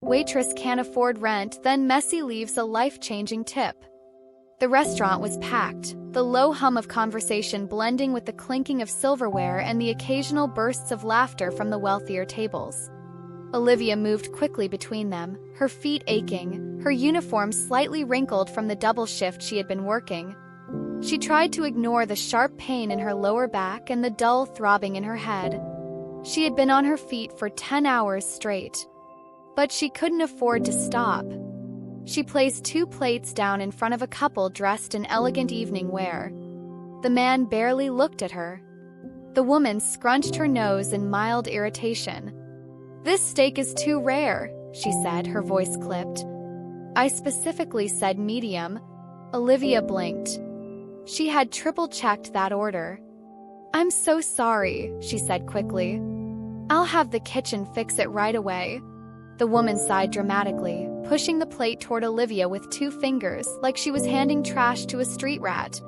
Waitress can't afford rent, then Messi leaves a life-changing tip. The restaurant was packed, the low hum of conversation blending with the clinking of silverware and the occasional bursts of laughter from the wealthier tables. Olivia moved quickly between them, her feet aching, her uniform slightly wrinkled from the double shift she had been working. She tried to ignore the sharp pain in her lower back and the dull throbbing in her head. She had been on her feet for 10 hours straight. But she couldn't afford to stop. She placed 2 plates down in front of a couple dressed in elegant evening wear. The man barely looked at her. The woman scrunched her nose in mild irritation. "This steak is too rare," she said, her voice clipped. "I specifically said medium." Olivia blinked. She had triple-checked that order. "I'm so sorry," she said quickly. "I'll have the kitchen fix it right away." The woman sighed dramatically, pushing the plate toward Olivia with 2 fingers, like she was handing trash to a street rat.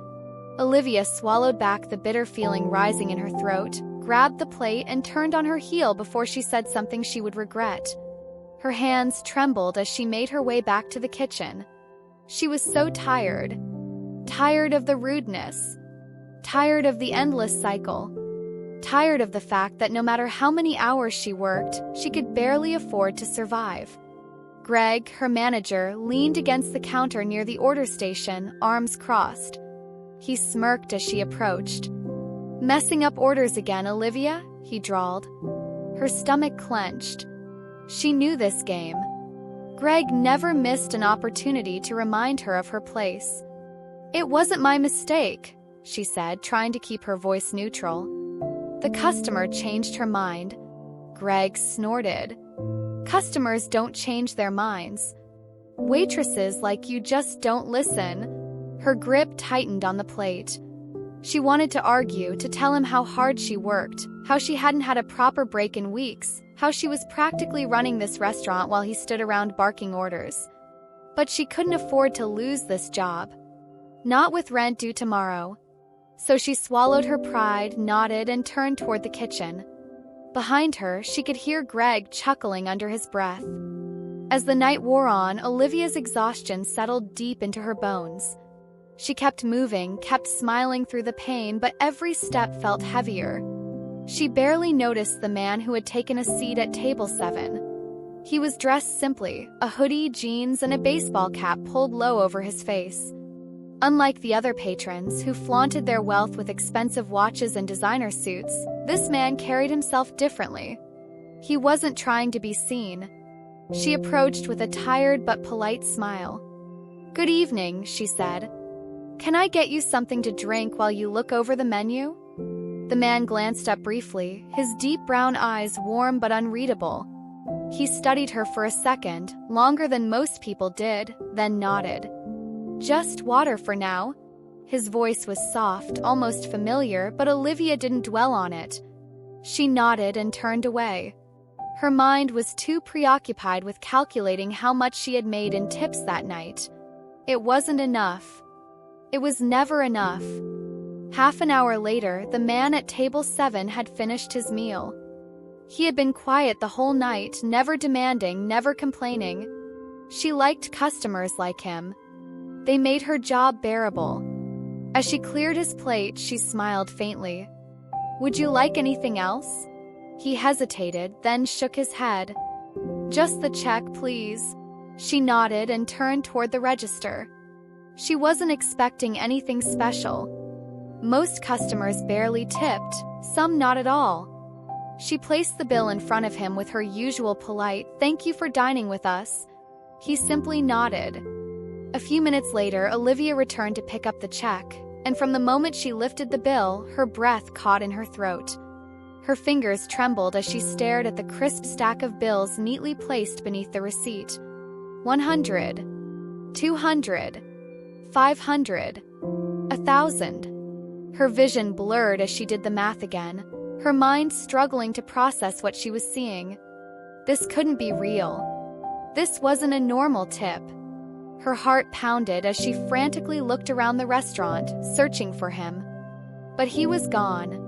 Olivia swallowed back the bitter feeling rising in her throat, grabbed the plate and turned on her heel before she said something she would regret. Her hands trembled as she made her way back to the kitchen. She was so tired. Tired of the rudeness. Tired of the endless cycle. Tired of the fact that no matter how many hours she worked, she could barely afford to survive. Greg, her manager, leaned against the counter near the order station, arms crossed. He smirked as she approached. "Messing up orders again, Olivia?" he drawled. Her stomach clenched. She knew this game. Greg never missed an opportunity to remind her of her place. "It wasn't my mistake," she said, trying to keep her voice neutral. The customer changed her mind. Greg snorted. "Customers don't change their minds. Waitresses like you just don't listen." Her grip tightened on the plate. She wanted to argue, to tell him how hard she worked, how she hadn't had a proper break in weeks, how she was practically running this restaurant while he stood around barking orders. But she couldn't afford to lose this job. Not with rent due tomorrow. So she swallowed her pride, nodded, and turned toward the kitchen. Behind her, she could hear Greg chuckling under his breath. As the night wore on, Olivia's exhaustion settled deep into her bones. She kept moving, kept smiling through the pain, but every step felt heavier. She barely noticed the man who had taken a seat at table 7. He was dressed simply, a hoodie, jeans, and a baseball cap pulled low over his face. Unlike the other patrons, who flaunted their wealth with expensive watches and designer suits, this man carried himself differently. He wasn't trying to be seen. She approached with a tired but polite smile. "Good evening," she said. "Can I get you something to drink while you look over the menu?" The man glanced up briefly, his deep brown eyes warm but unreadable. He studied her for a second, longer than most people did, then nodded. "Just water for now." His voice was soft, almost familiar, but Olivia didn't dwell on it. She nodded and turned away. Her mind was too preoccupied with calculating how much she had made in tips that night. It wasn't enough. It was never enough. Half an hour later, the man at table 7 had finished his meal. He had been quiet the whole night, never demanding, never complaining. She liked customers like him. They made her job bearable. As she cleared his plate, she smiled faintly. "Would you like anything else?" He hesitated, then shook his head. "Just the check, please." She nodded and turned toward the register. She wasn't expecting anything special. Most customers barely tipped, some not at all. She placed the bill in front of him with her usual polite, "Thank you for dining with us." He simply nodded. A few minutes later, Olivia returned to pick up the check, and from the moment she lifted the bill, her breath caught in her throat. Her fingers trembled as she stared at the crisp stack of bills neatly placed beneath the receipt. 100, 200, 500, 1,000. Her vision blurred as she did the math again, her mind struggling to process what she was seeing. This couldn't be real. This wasn't a normal tip. Her heart pounded as she frantically looked around the restaurant, searching for him. But he was gone.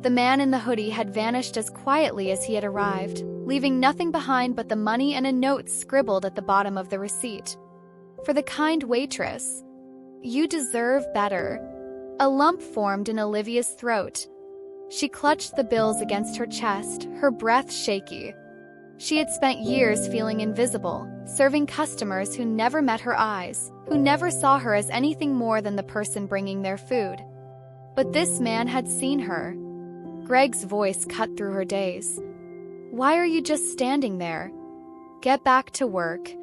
The man in the hoodie had vanished as quietly as he had arrived. leaving nothing behind but the money and a note scribbled at the bottom of the receipt. "For the kind waitress. You deserve better." A lump formed in Olivia's throat. She clutched the bills against her chest, her breath shaky. She had spent years feeling invisible, serving customers who never met her eyes, who never saw her as anything more than the person bringing their food. But this man had seen her. Greg's voice cut through her daze. "Why are you just standing there? Get back to work."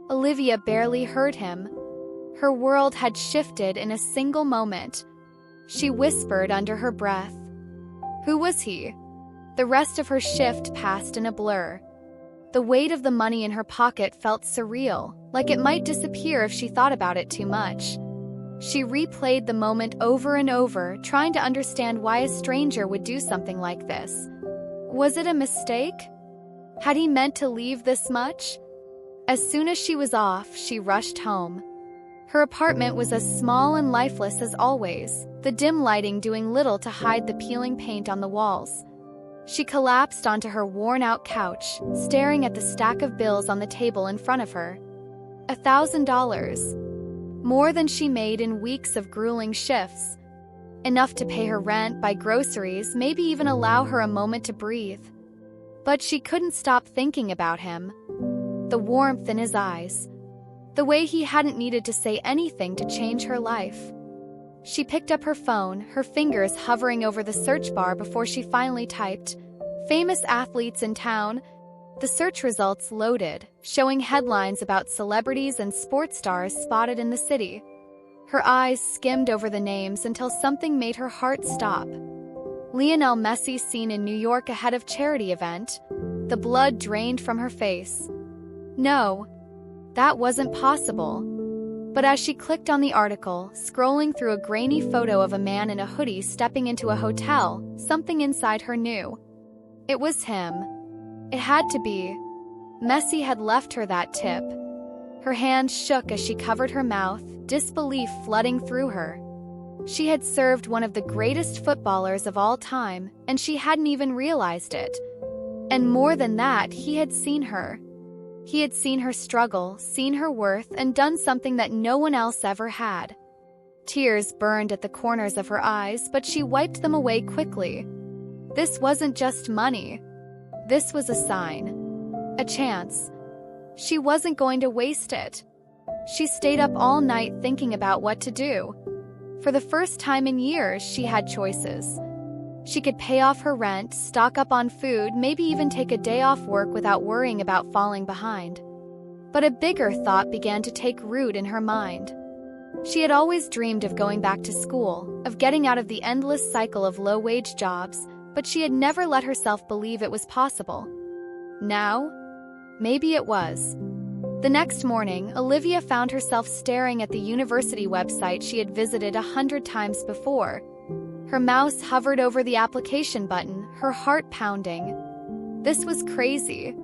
Olivia barely heard him. Her world had shifted in a single moment. She whispered under her breath. Who was he? The rest of her shift passed in a blur. The weight of the money in her pocket felt surreal, like it might disappear if she thought about it too much. She replayed the moment over and over, trying to understand why a stranger would do something like this. Was it a mistake? Had he meant to leave this much? As soon as she was off, she rushed home. Her apartment was as small and lifeless as always, the dim lighting doing little to hide the peeling paint on the walls. She collapsed onto her worn-out couch, staring at the stack of bills on the table in front of her. $1,000. More than she made in weeks of grueling shifts. Enough to pay her rent, buy groceries, maybe even allow her a moment to breathe. But she couldn't stop thinking about him. The warmth in his eyes. The way he hadn't needed to say anything to change her life. She picked up her phone, her fingers hovering over the search bar before she finally typed, "Famous athletes in town." The search results loaded, showing headlines about celebrities and sports stars spotted in the city. Her eyes skimmed over the names until something made her heart stop. Lionel Messi seen in New York ahead of charity event. The blood drained from her face. No, that wasn't possible. But as she clicked on the article, scrolling through a grainy photo of a man in a hoodie stepping into a hotel, something inside her knew. It was him. It had to be. Messi had left her that tip. Her hands shook as she covered her mouth, disbelief flooding through her. She had served one of the greatest footballers of all time, and she hadn't even realized it. And more than that, he had seen her. He had seen her struggle, seen her worth, and done something that no one else ever had. Tears burned at the corners of her eyes, but she wiped them away quickly. This wasn't just money. This was a sign. A chance. She wasn't going to waste it. She stayed up all night thinking about what to do. For the first time in years, she had choices. She could pay off her rent, stock up on food, maybe even take a day off work without worrying about falling behind. But a bigger thought began to take root in her mind. She had always dreamed of going back to school, of getting out of the endless cycle of low-wage jobs, but she had never let herself believe it was possible. Now, maybe it was. The next morning, Olivia found herself staring at the university website she had visited 100 times before. Her mouse hovered over the application button, her heart pounding. This was crazy.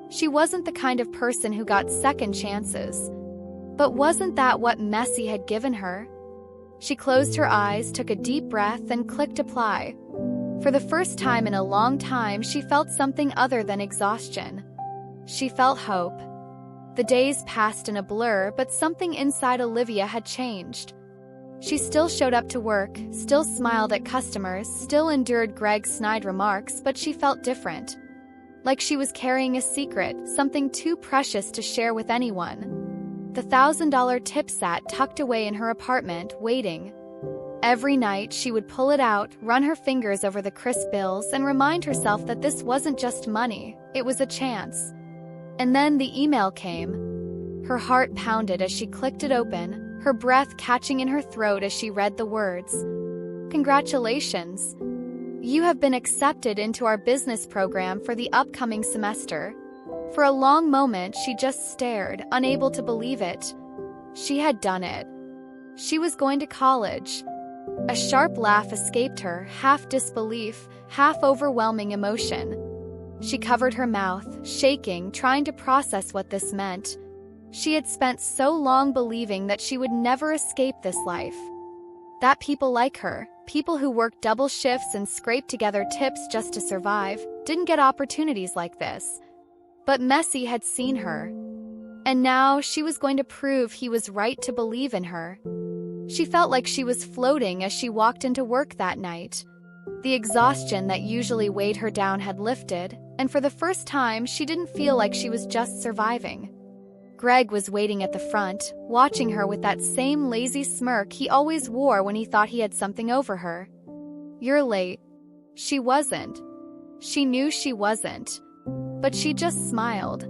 She wasn't the kind of person who got second chances. But wasn't that what Messi had given her? She closed her eyes, took a deep breath, and clicked apply. For the first time in a long time, she felt something other than exhaustion. She felt hope. The days passed in a blur, but something inside Olivia had changed. She still showed up to work, still smiled at customers, still endured Greg's snide remarks, but she felt different. Like she was carrying a secret, something too precious to share with anyone. The $1,000 tip sat tucked away in her apartment, waiting. Every night, she would pull it out, run her fingers over the crisp bills, and remind herself that this wasn't just money, it was a chance. And then the email came. Her heart pounded as she clicked it open, her breath catching in her throat as she read the words. "Congratulations. You have been accepted into our business program for the upcoming semester." For a long moment, she just stared, unable to believe it. She had done it. She was going to college. A sharp laugh escaped her, half disbelief, half overwhelming emotion. She covered her mouth, shaking, trying to process what this meant. She had spent so long believing that she would never escape this life. That people like her, people who worked double shifts and scraped together tips just to survive, didn't get opportunities like this. But Messi had seen her. And now she was going to prove he was right to believe in her. She felt like she was floating as she walked into work that night. The exhaustion that usually weighed her down had lifted, and for the first time, she didn't feel like she was just surviving. Greg was waiting at the front, watching her with that same lazy smirk he always wore when he thought he had something over her. "You're late." She wasn't. She knew she wasn't. But she just smiled.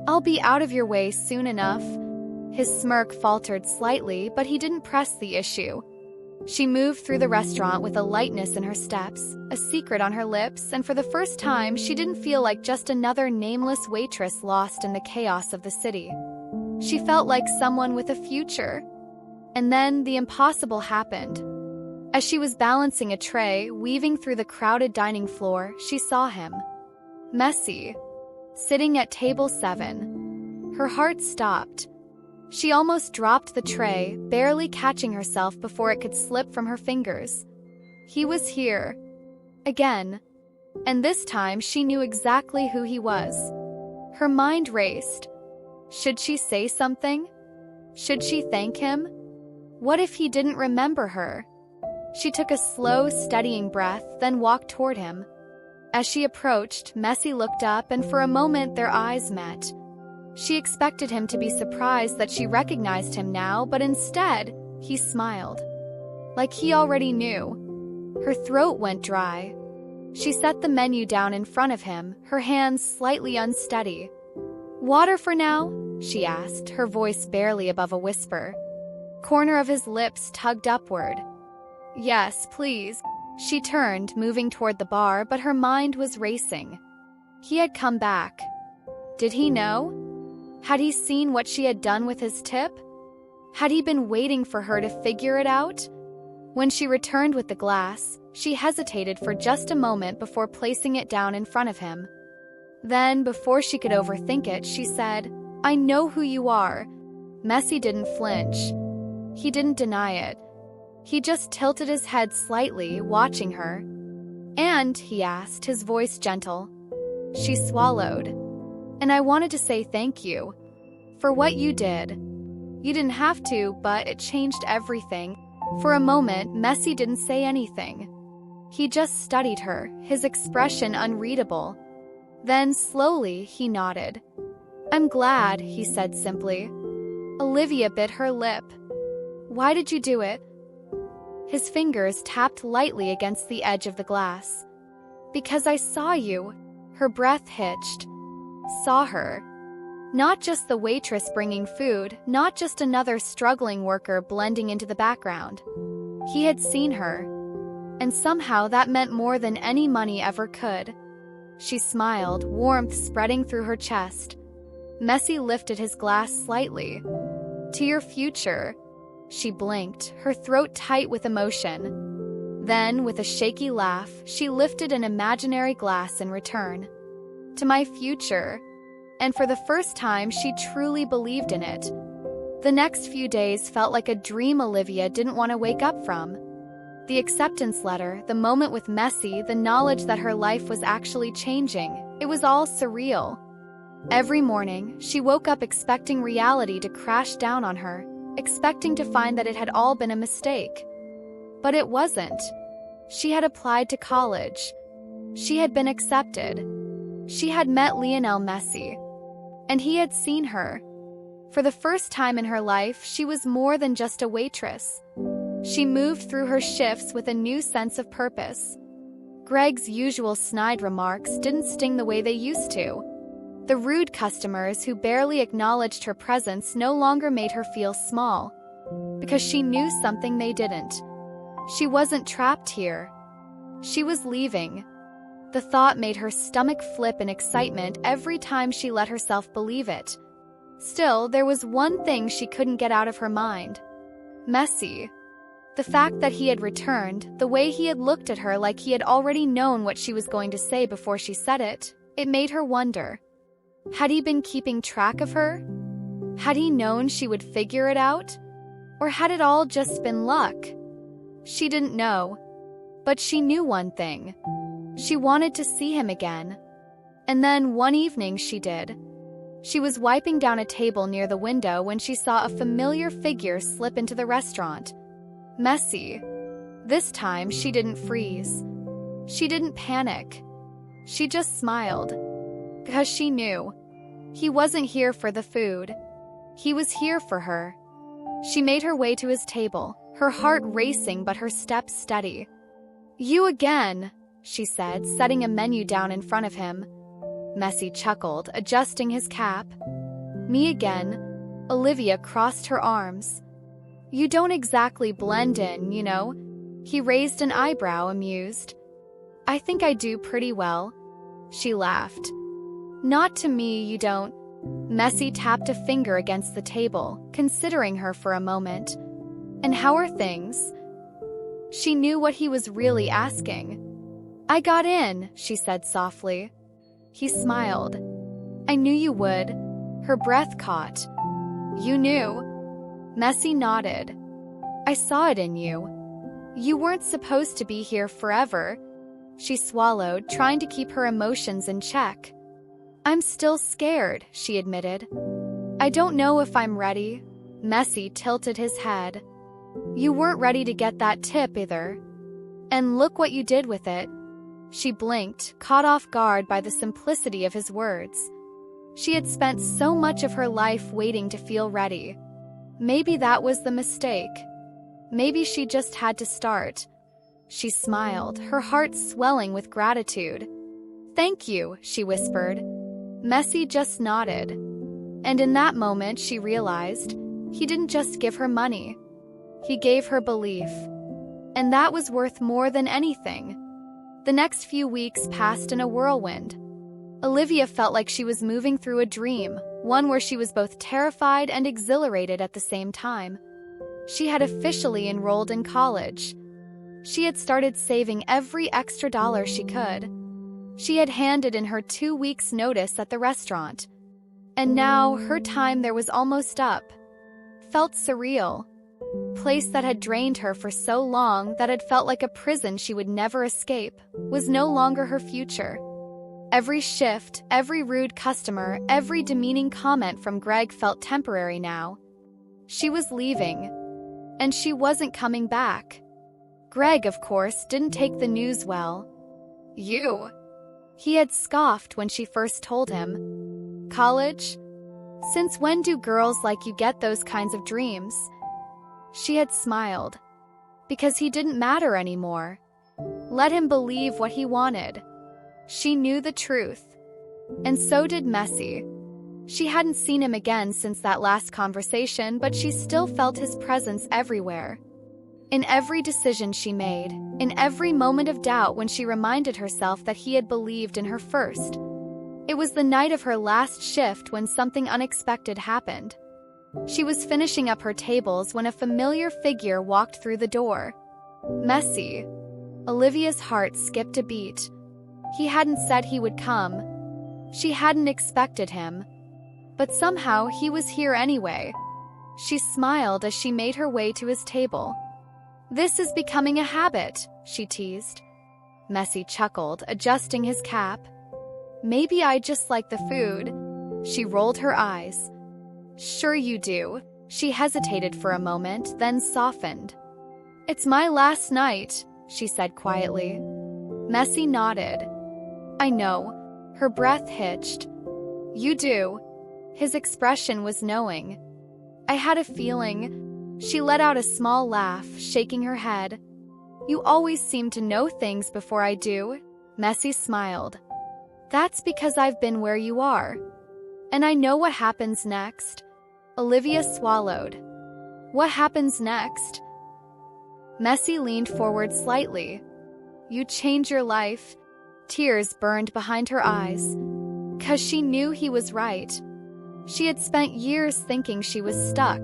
"I'll be out of your way soon enough." His smirk faltered slightly, but he didn't press the issue. She moved through the restaurant with a lightness in her steps, a secret on her lips, and for the first time, she didn't feel like just another nameless waitress lost in the chaos of the city. She felt like someone with a future. And then the impossible happened. As she was balancing a tray, weaving through the crowded dining floor, she saw him. Messi, sitting at table 7. Her heart stopped. She almost dropped the tray, barely catching herself before it could slip from her fingers. He was here. Again. And this time she knew exactly who he was. Her mind raced. Should she say something? Should she thank him? What if he didn't remember her? She took a slow, steadying breath, then walked toward him. As she approached, Messi looked up, and for a moment their eyes met. She expected him to be surprised that she recognized him now, but instead, he smiled. Like he already knew. Her throat went dry. She set the menu down in front of him, her hands slightly unsteady. "Water for now?" she asked, her voice barely above a whisper. Corner of his lips tugged upward. "Yes, please." She turned, moving toward the bar, but her mind was racing. He had come back. Did he know? Had he seen what she had done with his tip? Had he been waiting for her to figure it out? When she returned with the glass, she hesitated for just a moment before placing it down in front of him. Then, before she could overthink it, she said, "I know who you are." Messi didn't flinch. He didn't deny it. He just tilted his head slightly, watching her. "And," he asked, his voice gentle. She swallowed. "And I wanted to say thank you. For what you did. You didn't have to, but it changed everything." For a moment, Messi didn't say anything. He just studied her, his expression unreadable. Then, slowly, he nodded. "I'm glad," he said simply. Olivia bit her lip. "Why did you do it?" His fingers tapped lightly against the edge of the glass. "Because I saw you." Her breath hitched. Saw her. Not just the waitress bringing food, not just another struggling worker blending into the background. He had seen her. And somehow that meant more than any money ever could. She smiled, warmth spreading through her chest. Messi lifted his glass slightly. "To your future." She blinked, her throat tight with emotion. Then, with a shaky laugh, she lifted an imaginary glass in return. "To my future." And for the first time, she truly believed in it. The next few days felt like a dream Olivia didn't want to wake up from. The acceptance letter, the moment with Messi, the knowledge that her life was actually changing, it was all surreal. Every morning, she woke up expecting reality to crash down on her, expecting to find that it had all been a mistake. But it wasn't. She had applied to college. She had been accepted. She had met Lionel Messi. And he had seen her. For the first time in her life, she was more than just a waitress. She moved through her shifts with a new sense of purpose. Greg's usual snide remarks didn't sting the way they used to. The rude customers who barely acknowledged her presence no longer made her feel small, because she knew something they didn't. She wasn't trapped here. She was leaving. The thought made her stomach flip in excitement every time she let herself believe it. Still, there was one thing she couldn't get out of her mind. Messi. The fact that he had returned, the way he had looked at her like he had already known what she was going to say before she said it, it made her wonder. Had he been keeping track of her? Had he known she would figure it out? Or had it all just been luck? She didn't know. But she knew one thing. She wanted to see him again. And then one evening she did. She was wiping down a table near the window when she saw a familiar figure slip into the restaurant. Messi. This time she didn't freeze. She didn't panic. She just smiled. Because she knew. He wasn't here for the food. He was here for her. She made her way to his table, her heart racing but her steps steady. "You again," she said, setting a menu down in front of him. Messi chuckled, adjusting his cap. "Me again." Olivia crossed her arms. "You don't exactly blend in, you know." He raised an eyebrow, amused. "I think I do pretty well." She laughed. "Not to me, you don't." Messi tapped a finger against the table, considering her for a moment. "And how are things?" She knew what he was really asking. "I got in," she said softly. He smiled. "I knew you would." Her breath caught. "You knew?" Messi nodded. "I saw it in you. You weren't supposed to be here forever." She swallowed, trying to keep her emotions in check. "I'm still scared," she admitted. "I don't know if I'm ready." Messi tilted his head. "You weren't ready to get that tip either. And look what you did with it." She blinked, caught off guard by the simplicity of his words. She had spent so much of her life waiting to feel ready. Maybe that was the mistake. Maybe she just had to start. She smiled, her heart swelling with gratitude. "Thank you," she whispered. Messi just nodded. And in that moment she realized he didn't just give her money. He gave her belief. And that was worth more than anything. The next few weeks passed in a whirlwind. Olivia felt like she was moving through a dream, one where she was both terrified and exhilarated at the same time. She had officially enrolled in college. She had started saving every extra dollar she could. She had handed in her 2 weeks' notice at the restaurant. And now, her time there was almost up. Felt surreal. Place that had drained her for so long that it felt like a prison she would never escape, was no longer her future. Every shift, every rude customer, every demeaning comment from Greg felt temporary now. She was leaving. And she wasn't coming back. Greg, of course, didn't take the news well. "You?" He had scoffed when she first told him. "College? Since when do girls like you get those kinds of dreams?" She had smiled. Because he didn't matter anymore. Let him believe what he wanted. She knew the truth. And so did Messi. She hadn't seen him again since that last conversation, but she still felt his presence everywhere. In every decision she made, in every moment of doubt when she reminded herself that he had believed in her first. It was the night of her last shift when something unexpected happened. She was finishing up her tables when a familiar figure walked through the door. Messi. Olivia's heart skipped a beat. He hadn't said he would come. She hadn't expected him. But somehow he was here anyway. She smiled as she made her way to his table. "This is becoming a habit," she teased. Messi chuckled, adjusting his cap. "Maybe I just like the food." She rolled her eyes. "Sure you do." She hesitated for a moment, then softened. "It's my last night," she said quietly. Messi nodded. "I know." Her breath hitched. "You do." His expression was knowing. "I had a feeling." She let out a small laugh, shaking her head. "You always seem to know things before I do." Messi smiled. "That's because I've been where you are. And I know what happens next." Olivia swallowed. "What happens next?" Messi leaned forward slightly. "You change your life." Tears burned behind her eyes. 'Cause she knew he was right. She had spent years thinking she was stuck.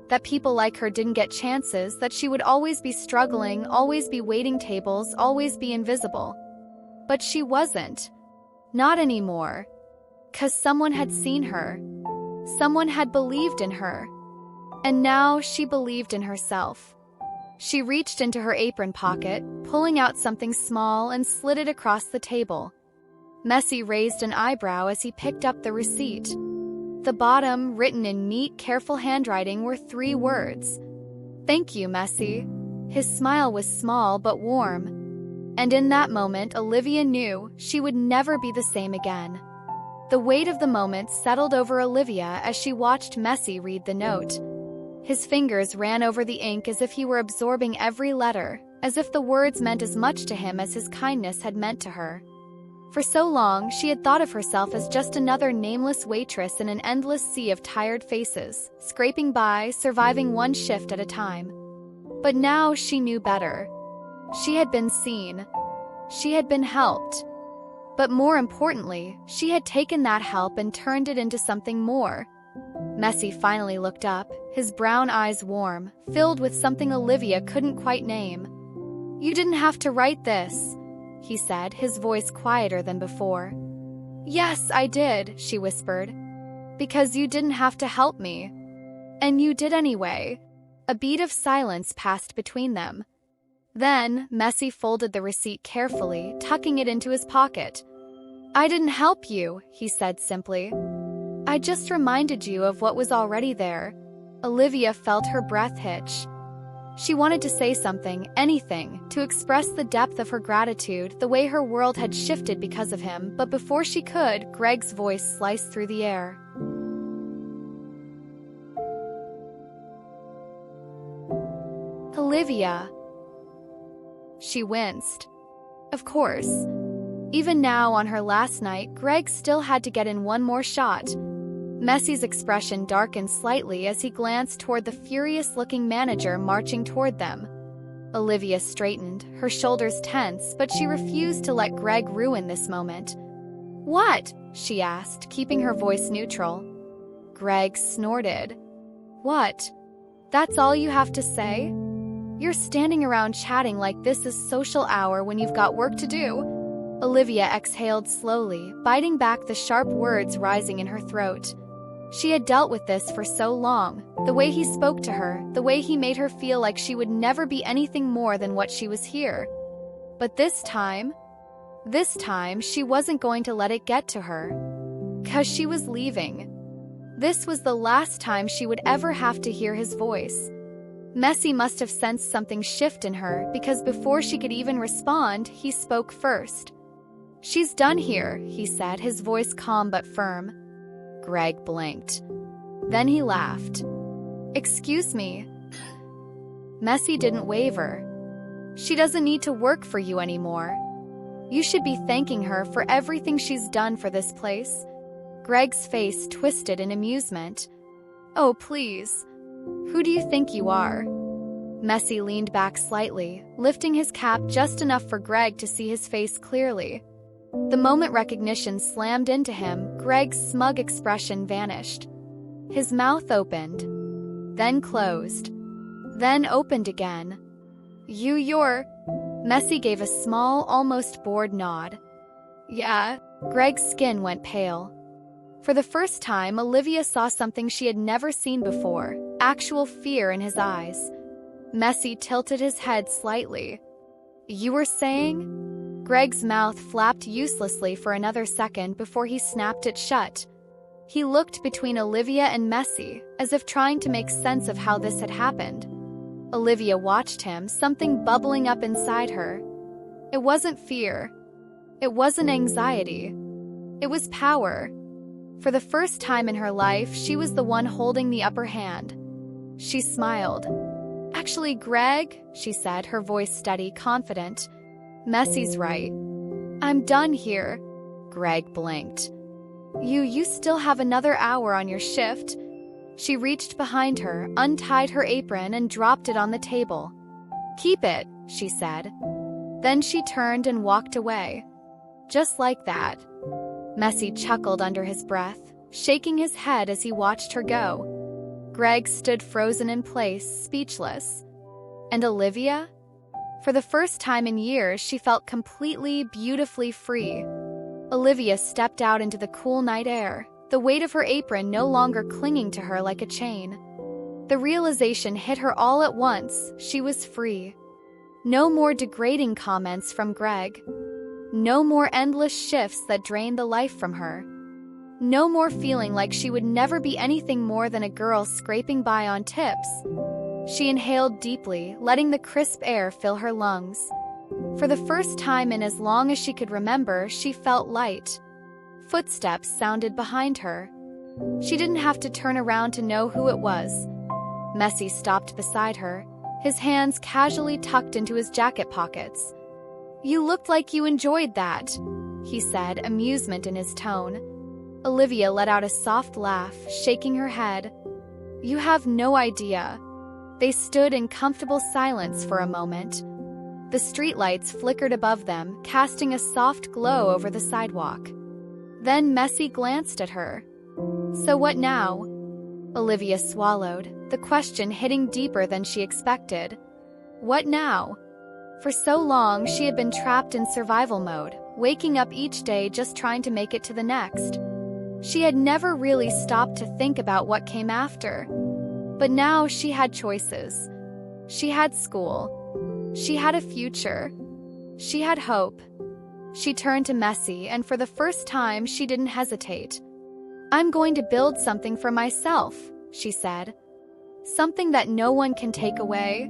That people like her didn't get chances, that she would always be struggling, always be waiting tables, always be invisible. But she wasn't. Not anymore. 'Cause someone had seen her. Someone had believed in her. And now she believed in herself. She reached into her apron pocket, pulling out something small and slid it across the table. Messi raised an eyebrow as he picked up the receipt. The bottom, written in neat, careful handwriting, were 3 words. "Thank you, Messi." His smile was small but warm. And in that moment, Olivia knew she would never be the same again. The weight of the moment settled over Olivia as she watched Messi read the note. His fingers ran over the ink as if he were absorbing every letter, as if the words meant as much to him as his kindness had meant to her. For so long, she had thought of herself as just another nameless waitress in an endless sea of tired faces, scraping by, surviving one shift at a time. But now she knew better. She had been seen. She had been helped. But more importantly, she had taken that help and turned it into something more. Messi finally looked up, his brown eyes warm, filled with something Olivia couldn't quite name. "You didn't have to write this," he said, his voice quieter than before. "Yes, I did," she whispered. "Because you didn't have to help me. And you did anyway." A beat of silence passed between them. Then, Messi folded the receipt carefully, tucking it into his pocket. "I didn't help you," he said simply. "I just reminded you of what was already there." Olivia felt her breath hitch. She wanted to say something, anything, to express the depth of her gratitude, the way her world had shifted because of him, but before she could, Greg's voice sliced through the air. "Olivia." She winced. Of course. Even now, on her last night, Greg still had to get in one more shot. Messi's expression darkened slightly as he glanced toward the furious-looking manager marching toward them. Olivia straightened, her shoulders tense, but she refused to let Greg ruin this moment. "What?" she asked, keeping her voice neutral. Greg snorted. "What? That's all you have to say? You're standing around chatting like this is social hour when you've got work to do." Olivia exhaled slowly, biting back the sharp words rising in her throat. She had dealt with this for so long, the way he spoke to her, the way he made her feel like she would never be anything more than what she was here. But this time, she wasn't going to let it get to her. 'Cause she was leaving. This was the last time she would ever have to hear his voice. Messi must have sensed something shift in her, because before she could even respond, he spoke first. "She's done here," he said, his voice calm but firm. Greg blinked. Then he laughed. "Excuse me." Messi didn't waver. "She doesn't need to work for you anymore. You should be thanking her for everything she's done for this place." Greg's face twisted in amusement. "Oh, please. Who do you think you are?" Messi leaned back slightly, lifting his cap just enough for Greg to see his face clearly. The moment recognition slammed into him, Greg's smug expression vanished. His mouth opened, then closed, then opened again. You're... Messi gave a small, almost bored nod. "Yeah." Greg's skin went pale. For the first time, Olivia saw something she had never seen before, actual fear in his eyes. Messi tilted his head slightly. "You were saying?" Greg's mouth flapped uselessly for another second before he snapped it shut. He looked between Olivia and Messi, as if trying to make sense of how this had happened. Olivia watched him, something bubbling up inside her. It wasn't fear. It wasn't anxiety. It was power. For the first time in her life, she was the one holding the upper hand. She smiled. "Actually, Greg," she said, her voice steady, confident. "Messi's right. I'm done here." Greg blinked. You still have another hour on your shift." She reached behind her, untied her apron, and dropped it on the table. "Keep it," she said. Then she turned and walked away. Just like that. Messi chuckled under his breath, shaking his head as he watched her go. Greg stood frozen in place, speechless. And Olivia? For the first time in years, she felt completely, beautifully free. Olivia stepped out into the cool night air, the weight of her apron no longer clinging to her like a chain. The realization hit her all at once. She was free. No more degrading comments from Greg. No more endless shifts that drained the life from her. No more feeling like she would never be anything more than a girl scraping by on tips. She inhaled deeply, letting the crisp air fill her lungs. For the first time in as long as she could remember, she felt light. Footsteps sounded behind her. She didn't have to turn around to know who it was. Messi stopped beside her, his hands casually tucked into his jacket pockets. "You looked like you enjoyed that," he said, amusement in his tone. Olivia let out a soft laugh, shaking her head. "You have no idea." They stood in comfortable silence for a moment. The streetlights flickered above them, casting a soft glow over the sidewalk. Then Messi glanced at her. "So what now?" Olivia swallowed, the question hitting deeper than she expected. What now? For so long, she had been trapped in survival mode, waking up each day just trying to make it to the next. She had never really stopped to think about what came after. But now she had choices. She had school. She had a future. She had hope. She turned to Messi, and for the first time, she didn't hesitate. "I'm going to build something for myself," she said. "Something that no one can take away."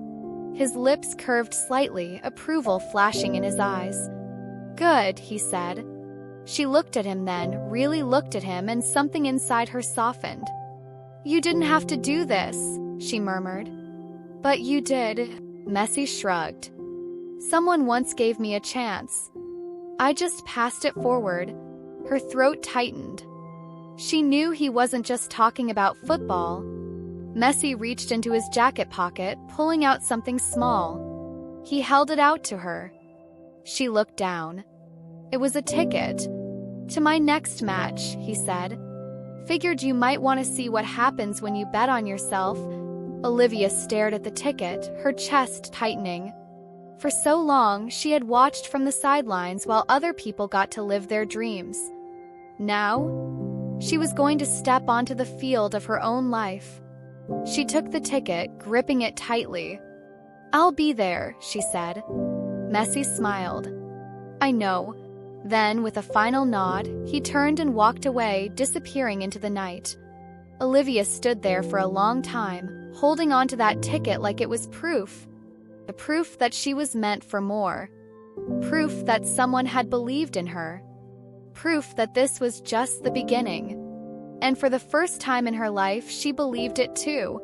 His lips curved slightly, approval flashing in his eyes. "Good," he said. She looked at him then, really looked at him, and something inside her softened. "You didn't have to do this," she murmured. "But you did." Messi shrugged. "Someone once gave me a chance. I just passed it forward." Her throat tightened. She knew he wasn't just talking about football. Messi reached into his jacket pocket, pulling out something small. He held it out to her. She looked down. It was a ticket. "To my next match," he said. "Figured you might want to see what happens when you bet on yourself." Olivia stared at the ticket, her chest tightening. For so long, she had watched from the sidelines while other people got to live their dreams. Now, she was going to step onto the field of her own life. She took the ticket, gripping it tightly. "I'll be there," she said. Messi smiled. "I know." Then, with a final nod, he turned and walked away, disappearing into the night. Olivia stood there for a long time, holding onto that ticket like it was proof. The proof that she was meant for more. Proof that someone had believed in her. Proof that this was just the beginning. And for the first time in her life, she believed it too.